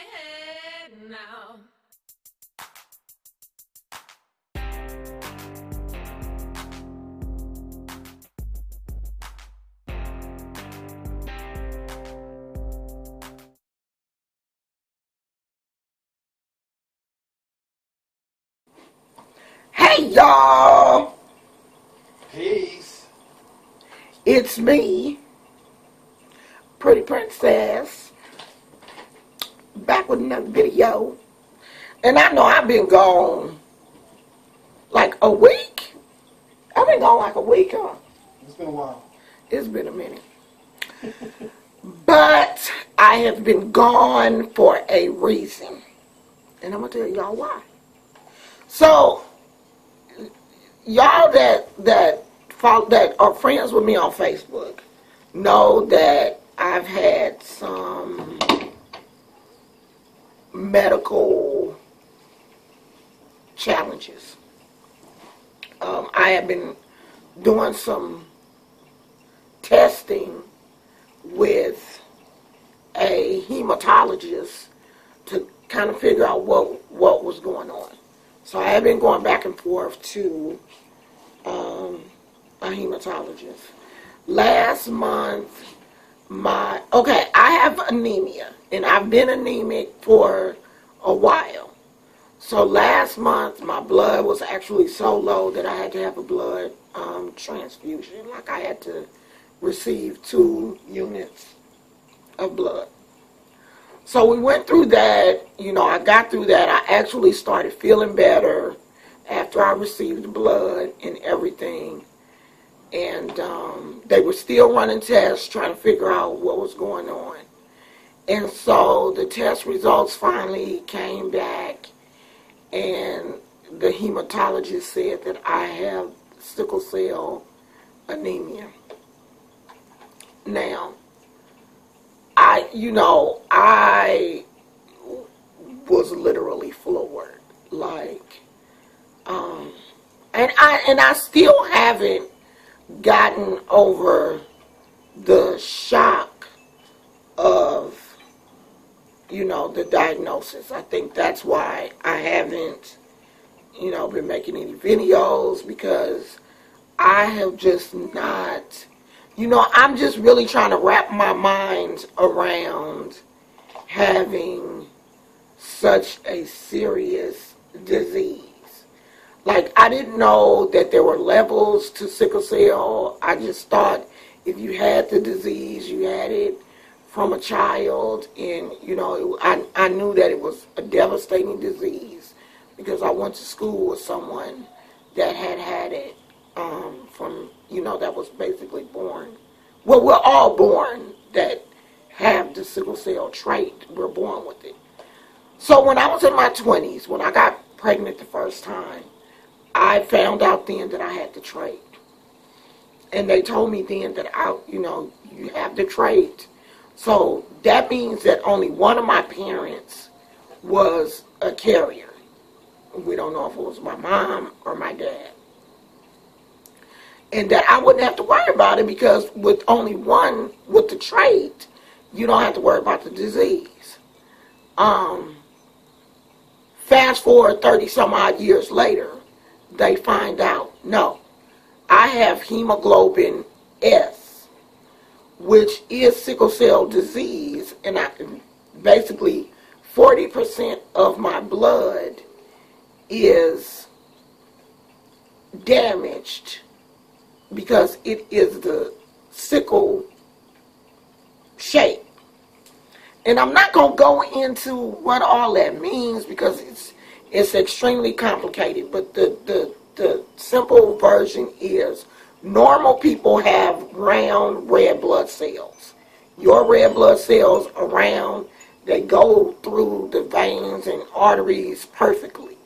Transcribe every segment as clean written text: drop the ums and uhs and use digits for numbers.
head now. Hey y'all, Peace. it's me, Pretty Princess, back with another video. And I know I've been gone like a week. I've been gone like a week, huh? It's been a while. It's been a minute. But I have been gone for a reason. And I'm going to tell y'all why. So, y'all that are friends with me on Facebook know that I've had some medical challenges. I have been doing some testing with a hematologist to kind of figure out what was going on. So I have been going back and forth to a hematologist. Last month, I have anemia, and I've been anemic for a while. So last month, my blood was actually so low that I had to have a blood transfusion. Like I had to receive 2 units of blood. So we went through that. I got through that. I actually started feeling better after I received the blood and everything. And they were still running tests, trying to figure out what was going on. And so the test results finally came back, and the hematologist said that I have sickle cell anemia. Now, I was literally floored, like, and I still haven't gotten over the shock of, the diagnosis. I think that's why I haven't, been making any videos, because I have just not, I'm just really trying to wrap my mind around having such a serious disease. Like, I didn't know that there were levels to sickle cell. I just thought if you had the disease, you had it from a child. And, I knew that it was a devastating disease because I went to school with someone that had it from, that was basically born. Well, we're all born that have the sickle cell trait. We're born with it. So when I was in my 20s, when I got pregnant the first time, I found out then that I had the trait. And they told me then that you have the trait. So that means that only one of my parents was a carrier. We don't know if it was my mom or my dad. And that I wouldn't have to worry about it because with only one with the trait, you don't have to worry about the disease. Fast forward 30 some odd years later, they find out, no, I have hemoglobin S, which is sickle cell disease, and basically 40% of my blood is damaged because it is the sickle shape. And I'm not going to go into what all that means because it's extremely complicated. But the simple version is normal people have round red blood cells. Your red blood cells are round. They go through the veins and arteries perfectly.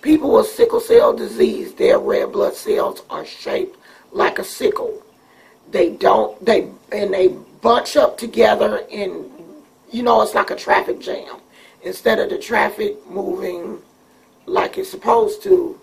People with sickle cell disease, their red blood cells are shaped like a sickle. They bunch up together, and it's like a traffic jam. Instead of the traffic moving like it's supposed to,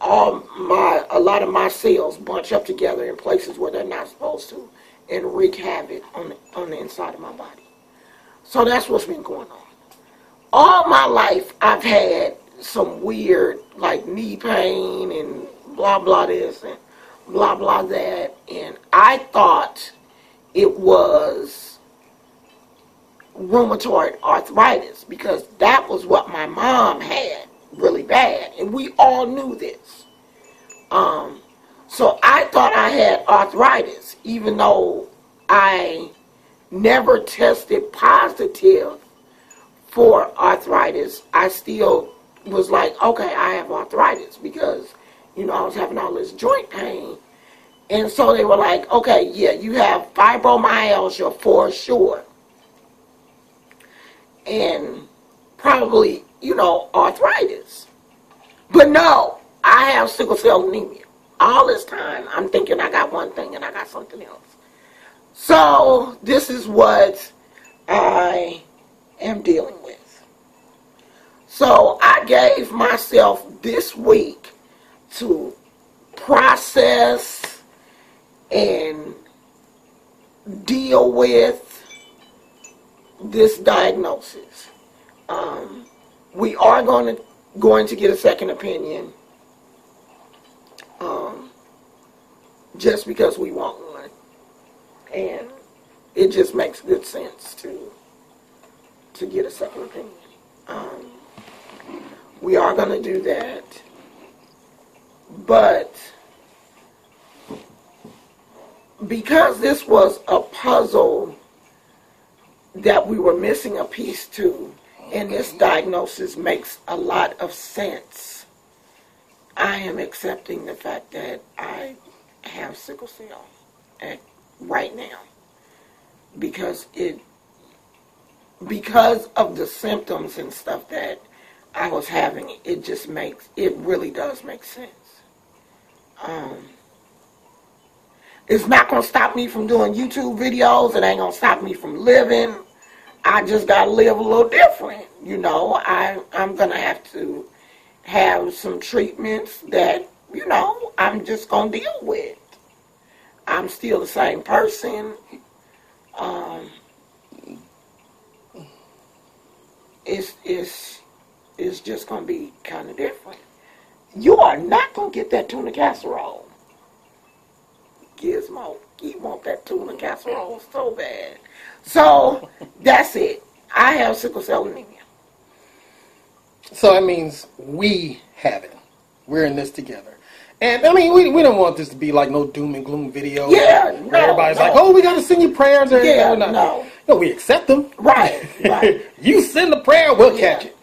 a lot of my cells bunch up together in places where they're not supposed to and wreak havoc on the inside of my body. So that's what's been going on. all my life I've had some weird like knee pain and blah blah this and blah blah that, and I thought it was rheumatoid arthritis because that was what my mom had really bad, and we all knew this. So I thought I had arthritis, even though I never tested positive for arthritis. I still was like, okay, I have arthritis because, you know, I was having all this joint pain. And so they were like, okay, yeah, you have fibromyalgia for sure. And probably, you know, arthritis. But no, I have sickle cell anemia. All this time, I'm thinking I got one thing and I got something else. So this is what I am dealing with. So I gave myself this week to process and deal with this diagnosis. We are going to get a second opinion, just because we want one, and it just makes good sense to get a second opinion. We are going to do that, but because this was a puzzle that we were missing a piece to, and this diagnosis makes a lot of sense, I am accepting the fact that I have sickle cell right now because of the symptoms and stuff that I was having. It really does make sense. It's not going to stop me from doing YouTube videos. It ain't going to stop me from living. I just got to live a little different. You know, I'm going to have some treatments that, you know, I'm just going to deal with. I'm still the same person. It's just going to be kind of different. You are not going to get that tuna casserole. Gizmo, you want that tuna casserole so bad. So, that's it. I have sickle cell anemia. So that means we have it. We're in this together. And, I mean, we don't want this to be like no doom and gloom video. Yeah, where everybody's like, oh, we got to send you prayers. Or, yeah, no, we accept them. Right. You send the prayer, we'll catch it.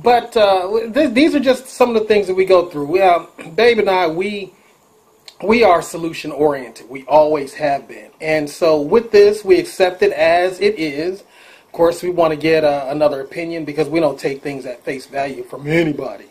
But these are just some of the things that we go through. Babe and I, we are solution oriented. We always have been. And so with this, we accept it as it is. Of course, we want to get another opinion because we don't take things at face value from anybody.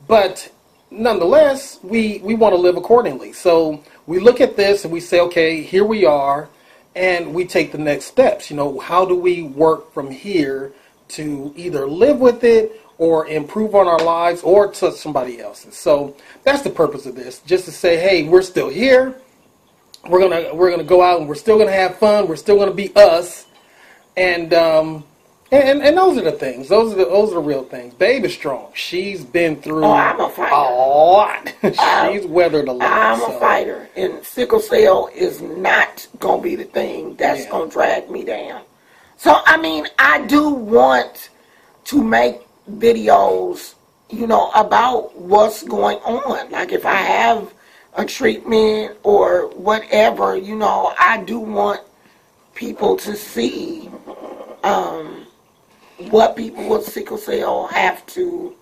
But nonetheless, we want to live accordingly. So we look at this and we say, okay, here we are, and we take the next steps. You know, how do we work from here to either live with it or improve on our lives or touch somebody else's? So that's the purpose of this, just to say, hey, we're still here. We're gonna go out and we're still gonna have fun. We're still gonna be us. And those are the things. Those are the real things. Babe is strong. She's been through I'm a fighter. a lot. She's weathered a lot. I'm a fighter, and sickle cell is not gonna be the thing that's gonna drag me down. So I mean, I do want to make videos, you know, about what's going on. Like if I have a treatment or whatever, you know, I do want people to see what people with sickle cell have to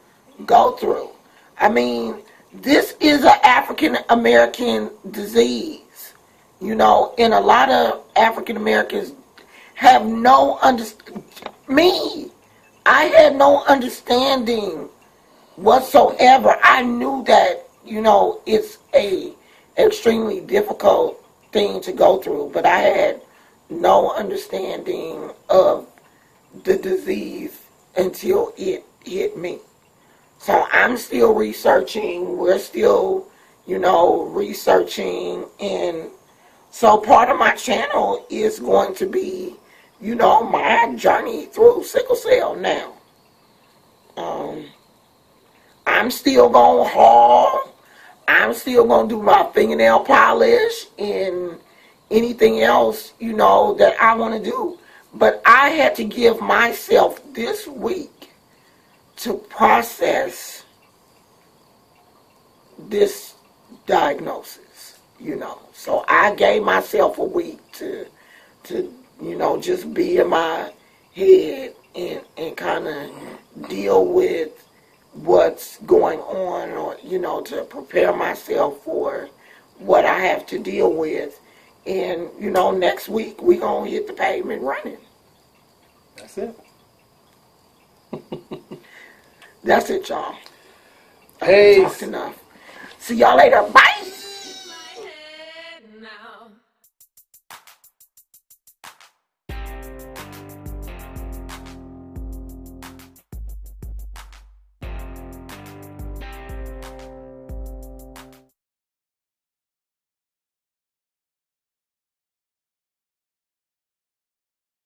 go through. I mean, this is an African American disease, you know, and a lot of African Americans have no me. I had no understanding whatsoever. I knew that, you know, it's a extremely difficult thing to go through, but I had no understanding of the disease until it hit me. So I'm still researching. We're still, you know, researching. And so part of my channel is going to be, you know, my journey through sickle cell now. I'm still going to haul. I'm still going to do my fingernail polish and anything else, you know, that I want to do. But I had to give myself this week to process this diagnosis, you know. So I gave myself a week to you know, just be in my head and kind of deal with what's going on, or, you know, to prepare myself for what I have to deal with. And, you know, next week we going to hit the pavement running. That's it. That's it, y'all. Peace. Talked enough. See y'all later. Bye.